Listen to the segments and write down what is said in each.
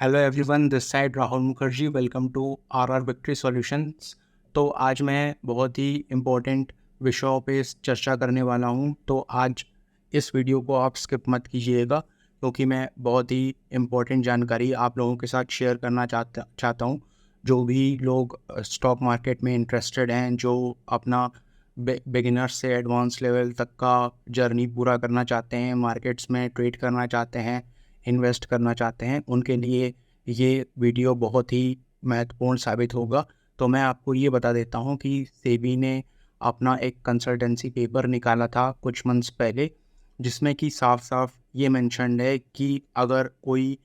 Hello everyone, this side Rahul Mukherjee. Welcome to our victory solutions. तो आज मैं बहुत ही इम्पोर्टेंट विषयों पे चर्चा करने वाला हूँ। तो आज इस वीडियो को आप स्किप मत कीजिएगा, क्योंकि मैं बहुत ही इम्पोर्टेंट जानकारी आप लोगों के साथ शेयर करना चाहता हूँ। जो भी लोग स्टॉक मार्केट में इंटरेस्टेड हैं, जो अपना बिगिनर से एडवांस लेवल तक का जर्नी पूरा करना चाहते हैं, मार्केट्स में ट्रेड करना चाहते हैं, इन्वेस्ट करना चाहते हैं, उनके लिए ये वीडियो बहुत ही महत्वपूर्ण साबित होगा। तो मैं आपको ये बता देता हूँ कि सेबी ने अपना एक कंसल्टेंसी पेपर निकाला था कुछ मंथ्स पहले, जिसमें कि साफ साफ ये मेंशन्ड है कि अगर कोई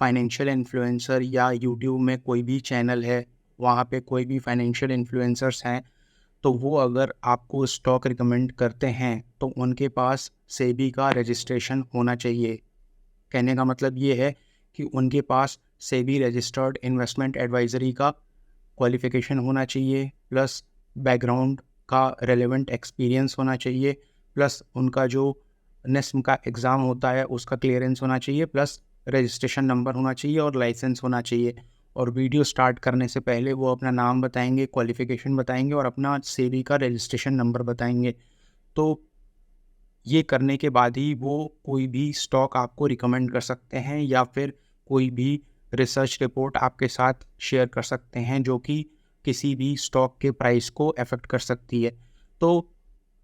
फाइनेंशियल इन्फ्लुएंसर या यूट्यूब में कोई भी चैनल है, वहाँ पे कोई भी फाइनेंशियल इन्फ्लुएंसर्स हैं, तो वो अगर आपको स्टॉक रिकमेंड करते हैं तो उनके पास सेबी का रजिस्ट्रेशन होना चाहिए। कहने का मतलब ये है कि उनके पास सेबी रजिस्टर्ड इन्वेस्टमेंट एडवाइजरी का क्वालिफिकेशन होना चाहिए, प्लस बैकग्राउंड का रेलेवेंट एक्सपीरियंस होना चाहिए, प्लस उनका जो नेस्म का एग्ज़ाम होता है उसका क्लियरेंस होना चाहिए, प्लस रजिस्ट्रेशन नंबर होना चाहिए और लाइसेंस होना चाहिए। और वीडियो स्टार्ट करने से पहले वो अपना नाम बताएंगे, क्वालिफिकेशन बताएंगे और अपना सेबी का रजिस्ट्रेशन नंबर बताएंगे। तो ये करने के बाद ही वो कोई भी स्टॉक आपको रिकमेंड कर सकते हैं या फिर कोई भी रिसर्च रिपोर्ट आपके साथ शेयर कर सकते हैं, जो कि किसी भी स्टॉक के प्राइस को अफेक्ट कर सकती है। तो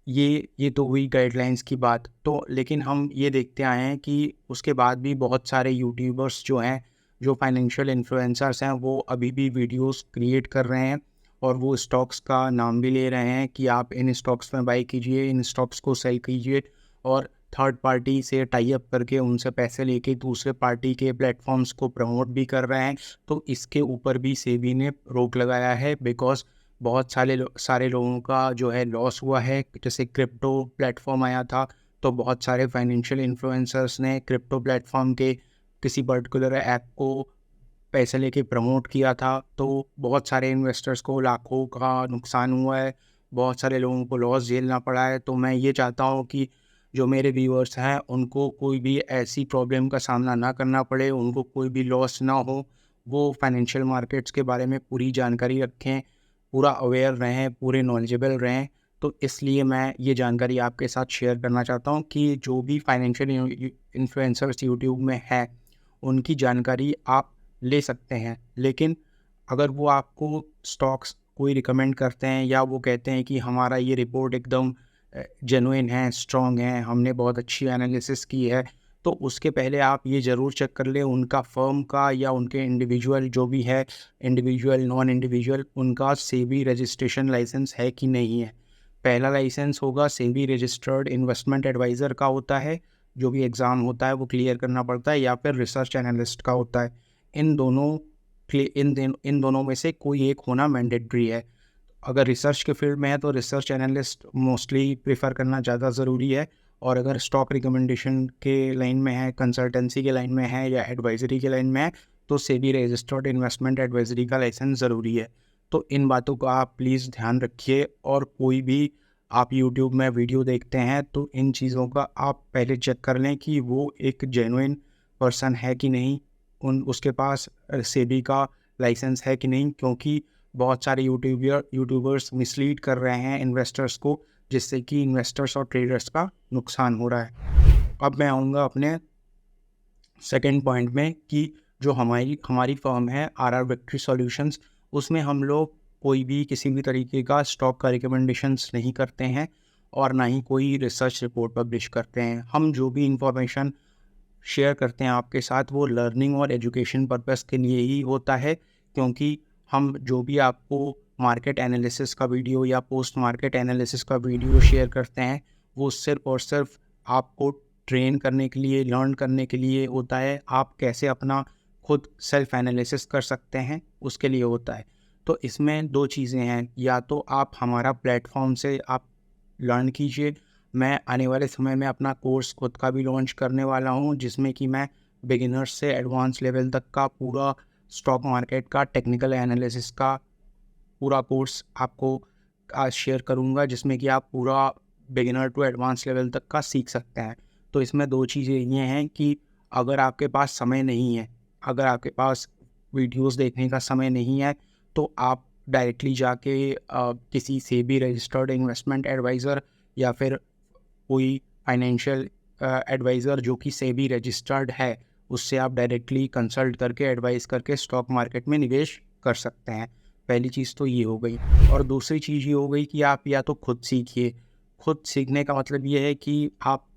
ये तो हुई गाइडलाइंस की बात। तो लेकिन हम ये देखते आए हैं कि उसके बाद भी बहुत सारे यूट्यूबर्स जो हैं, जो फाइनेंशियल इन्फ्लुएंसर्स हैं, वो अभी भी वीडियोस क्रिएट कर रहे हैं और वो स्टॉक्स का नाम भी ले रहे हैं कि आप इन स्टॉक्स में बाई कीजिए, इन स्टॉक्स को सेल कीजिए, और थर्ड पार्टी से टाई अप करके उनसे पैसे लेके दूसरे पार्टी के प्लेटफॉर्म्स को प्रमोट भी कर रहे हैं। तो इसके ऊपर भी सेबी ने रोक लगाया है, बिकॉज बहुत सारे लोगों का जो है लॉस हुआ है। जैसे क्रिप्टो प्लेटफॉर्म आया था, तो बहुत सारे फाइनेंशियल इन्फ्लुएंसर्स ने क्रिप्टो प्लेटफॉर्म के किसी पर्टिकुलर ऐप को पैसे लेके प्रमोट किया था, तो बहुत सारे इन्वेस्टर्स को लाखों का नुकसान हुआ है, बहुत सारे लोगों को लॉस झेलना पड़ा है। तो मैं ये चाहता हूँ कि जो मेरे व्यूअर्स हैं उनको कोई भी ऐसी प्रॉब्लम का सामना ना करना पड़े, उनको कोई भी लॉस ना हो, वो फाइनेंशियल मार्केट्स के बारे में पूरी जानकारी रखें, पूरा अवेयर रहें, पूरे नॉलेजेबल रहें। तो इसलिए मैं ये जानकारी आपके साथ शेयर करना चाहता हूँ कि जो भी फाइनेंशियल इन्फ्लुएंसर्स यूट्यूब में है, उनकी जानकारी आप ले सकते हैं। लेकिन अगर वो आपको स्टॉक्स कोई रिकमेंड करते हैं या वो कहते हैं कि हमारा ये रिपोर्ट एकदम जेन्युइन है, स्ट्रॉन्ग है, हमने बहुत अच्छी एनालिसिस की है, तो उसके पहले आप ये ज़रूर चेक कर लें उनका फर्म का या उनके इंडिविजुअल जो भी है, इंडिविजुअल नॉन इंडिविजुअल, उनका सेबी रजिस्ट्रेशन लाइसेंस है कि नहीं है। पहला लाइसेंस होगा सेबी रजिस्टर्ड इन्वेस्टमेंट एडवाइज़र का होता है, जो भी एग्ज़ाम होता है वो क्लियर करना पड़ता है, या फिर रिसर्च एनालिस्ट का होता है। इन दोनों में से कोई एक होना मैंडेटरी है। अगर रिसर्च के फील्ड में है तो रिसर्च एनालिस्ट मोस्टली प्रेफर करना ज़्यादा ज़रूरी है, और अगर स्टॉक रिकमेंडेशन के लाइन में है, कंसल्टेंसी के लाइन में है या एडवाइजरी के लाइन में है, तो सेबी रजिस्टर्ड इन्वेस्टमेंट एडवाइजरी का लाइसेंस ज़रूरी है। तो इन बातों का आप प्लीज़ ध्यान रखिए, और कोई भी आप यूट्यूब में वीडियो देखते हैं तो इन चीज़ों का आप पहले चेक कर लें कि वो एक जेन्युइन पर्सन है कि नहीं, उसके पास सेबी का लाइसेंस है कि नहीं, क्योंकि बहुत सारे यूट्यूबर्स मिसलीड कर रहे हैं इन्वेस्टर्स को, जिससे कि इन्वेस्टर्स और ट्रेडर्स का नुकसान हो रहा है। अब मैं आऊँगा अपने सेकंड पॉइंट में कि जो हमारी फर्म है आर विक्ट्री सॉल्यूशंस, उसमें हम लोग कोई भी किसी भी तरीके का स्टॉक का रिकमेंडेशंस नहीं करते हैं और ना ही कोई रिसर्च रिपोर्ट पब्लिश करते हैं। हम जो भी इंफॉर्मेशन शेयर करते हैं आपके साथ, वो लर्निंग और एजुकेशन पर्पस के लिए ही होता है, क्योंकि हम जो भी आपको मार्केट एनालिसिस का वीडियो या पोस्ट मार्केट एनालिसिस का वीडियो शेयर करते हैं, वो सिर्फ और सिर्फ आपको ट्रेन करने के लिए, लर्न करने के लिए होता है। आप कैसे अपना खुद सेल्फ एनालिसिस कर सकते हैं, उसके लिए होता है। तो इसमें दो चीज़ें हैं, या तो आप हमारा प्लेटफॉर्म से आप लर्न कीजिए। मैं आने वाले समय में अपना कोर्स खुद का भी लॉन्च करने वाला हूँ, जिसमें कि मैं बिगिनर्स से एडवांस लेवल तक का पूरा स्टॉक मार्केट का टेक्निकल एनालिसिस का पूरा कोर्स आपको आज शेयर करूँगा, जिसमें कि आप पूरा बिगिनर टू एडवांस लेवल तक का सीख सकते हैं। तो इसमें दो चीज़ें ये हैं कि अगर आपके पास समय नहीं है अगर आपके पास वीडियोस देखने का समय नहीं है तो आप डायरेक्टली जाके किसी सेबी रजिस्टर्ड इन्वेस्टमेंट एडवाइज़र या फिर कोई फाइनेंशियल एडवाइज़र जो कि सेबी रजिस्टर्ड है, उससे आप डायरेक्टली कंसल्ट करके एडवाइस करके स्टॉक मार्केट में निवेश कर सकते हैं। पहली चीज़ तो ये हो गई। और दूसरी चीज़ ये हो गई कि आप या तो खुद सीखिए। खुद सीखने का मतलब ये है कि आप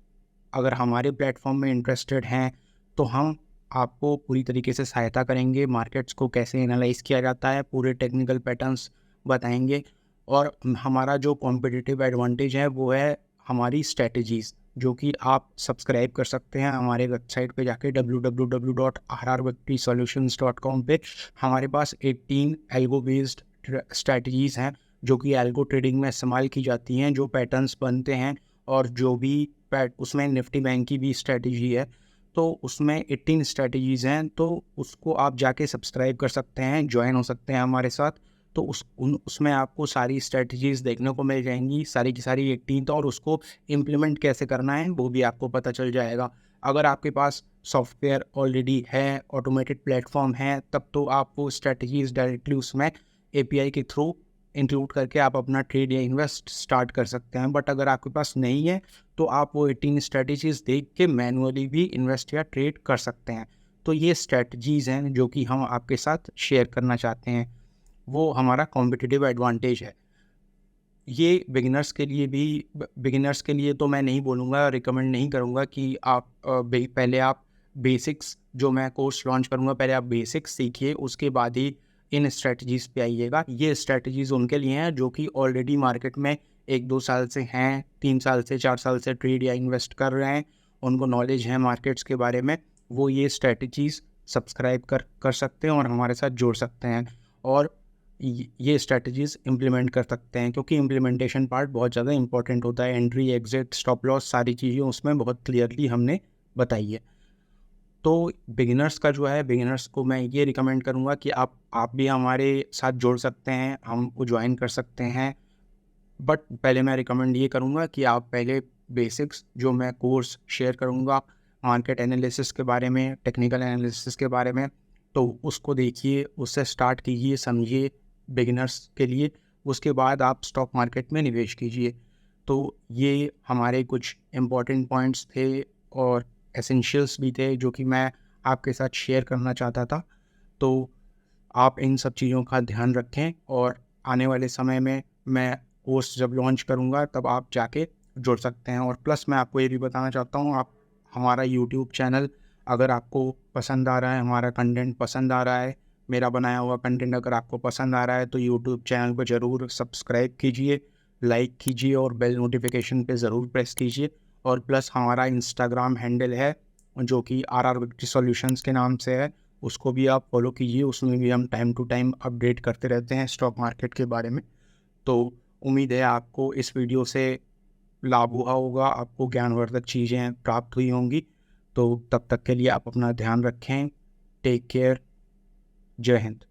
अगर हमारे प्लेटफॉर्म में इंटरेस्टेड हैं तो हम आपको पूरी तरीके से सहायता करेंगे, मार्केट्स को कैसे एनालाइज किया जाता है, पूरे टेक्निकल पैटर्न्स बताएंगे। और हमारा जो कॉम्पिटिटिव एडवांटेज है वो है हमारी स्ट्रेटजीज़, जो कि आप सब्सक्राइब कर सकते हैं हमारे वेबसाइट पे जाके www.rrvictorysolutions.com पे। हमारे पास 18 एल्गो बेस्ड स्ट्रेटजीज़ हैं जो कि एल्गो ट्रेडिंग में इस्तेमाल की जाती हैं, जो पैटर्न्स बनते हैं और जो भी उसमें निफ्टी बैंक की भी स्ट्रेटजी है, तो उसमें 18 स्ट्रेटजीज़ हैं, तो उसको आप जाके सब्सक्राइब कर सकते हैं, ज्वाइन हो सकते हैं हमारे साथ। तो उसमें आपको सारी स्ट्रेटजीज़ देखने को मिल जाएंगी, सारी की सारी 18, और उसको इम्प्लीमेंट कैसे करना है वो भी आपको पता चल जाएगा। अगर आपके पास सॉफ्टवेयर ऑलरेडी है, ऑटोमेटेड प्लेटफॉर्म है, तब तो आप वो स्ट्रेटजीज़ डायरेक्टली उसमें API के थ्रू इंक्लूड करके आप अपना ट्रेड या इन्वेस्ट स्टार्ट कर सकते हैं। बट अगर आपके पास नहीं है तो आप वो 18 स्ट्रेटजीज़ देख के मैनुअली भी इन्वेस्ट या ट्रेड कर सकते हैं। तो ये स्ट्रेटजीज़ हैं जो कि हम आपके साथ शेयर करना चाहते हैं, वो हमारा कॉम्पिटिटिव एडवांटेज है। ये बिगिनर्स के लिए तो मैं नहीं बोलूँगा, रिकमेंड नहीं करूँगा कि आप पहले आप बेसिक्स, जो मैं कोर्स लॉन्च करूँगा, पहले आप बेसिक्स सीखिए, उसके बाद ही इन स्ट्रेटजीज़ पे आइएगा। ये स्ट्रेटजीज़ उनके लिए हैं जो कि ऑलरेडी मार्केट में 1-2 साल से हैं, 3 साल से 4 साल से ट्रेड या इन्वेस्ट कर रहे हैं, उनको नॉलेज है मार्केट्स के बारे में, वो ये स्ट्रेटजीज़ सब्सक्राइब कर सकते हैं और हमारे साथ जुड़ सकते हैं और ये स्ट्रेटजीज़ इम्प्लीमेंट कर सकते हैं, क्योंकि इम्प्लीमेंटेशन पार्ट बहुत ज़्यादा इंपॉर्टेंट होता है। एंट्री, एग्जिट, स्टॉप लॉस, सारी चीज़ें उसमें बहुत क्लियरली हमने बताई है। तो बिगिनर्स का जो है, बिगिनर्स को मैं ये रिकमेंड करूँगा कि आप भी हमारे साथ जुड़ सकते हैं, हमको ज्वाइन कर सकते हैं। बट पहले मैं रिकमेंड ये करूँगा कि आप पहले बेसिक्स, जो मैं कोर्स शेयर करूँगा मार्केट एनालिसिस के बारे में, टेक्निकल एनालिसिस के बारे में, तो उसको देखिए, उससे स्टार्ट कीजिए, समझिए बिगिनर्स के लिए। उसके बाद आप स्टॉक मार्केट में निवेश कीजिए। तो ये हमारे कुछ इम्पॉर्टेंट पॉइंट्स थे और एसेंशियल्स भी थे जो कि मैं आपके साथ शेयर करना चाहता था। तो आप इन सब चीज़ों का ध्यान रखें और आने वाले समय में मैं कोर्स जब लॉन्च करूँगा तब आप जाके जुड़ सकते हैं। और प्लस मैं आपको ये भी बताना चाहता हूँ, आप हमारा यूट्यूब चैनल, अगर आपको पसंद आ रहा है, हमारा कंटेंट पसंद आ रहा है, मेरा बनाया हुआ कंटेंट अगर आपको पसंद आ रहा है, तो यूट्यूब चैनल को ज़रूर सब्सक्राइब कीजिए, लाइक कीजिए और बेल नोटिफिकेशन पे ज़रूर प्रेस कीजिए। और प्लस हमारा इंस्टाग्राम हैंडल है जो कि RR विक्ट्री सॉल्यूशंस के नाम से है, उसको भी आप फॉलो कीजिए। उसमें भी हम टाइम टू टाइम अपडेट करते रहते हैं स्टॉक मार्केट के बारे में। तो उम्मीद है आपको इस वीडियो से लाभ हुआ होगा, आपको ज्ञानवर्धक चीज़ें प्राप्त हुई होंगी। तो तब तक के लिए आप अपना ध्यान रखें। Take care. जय हिंद।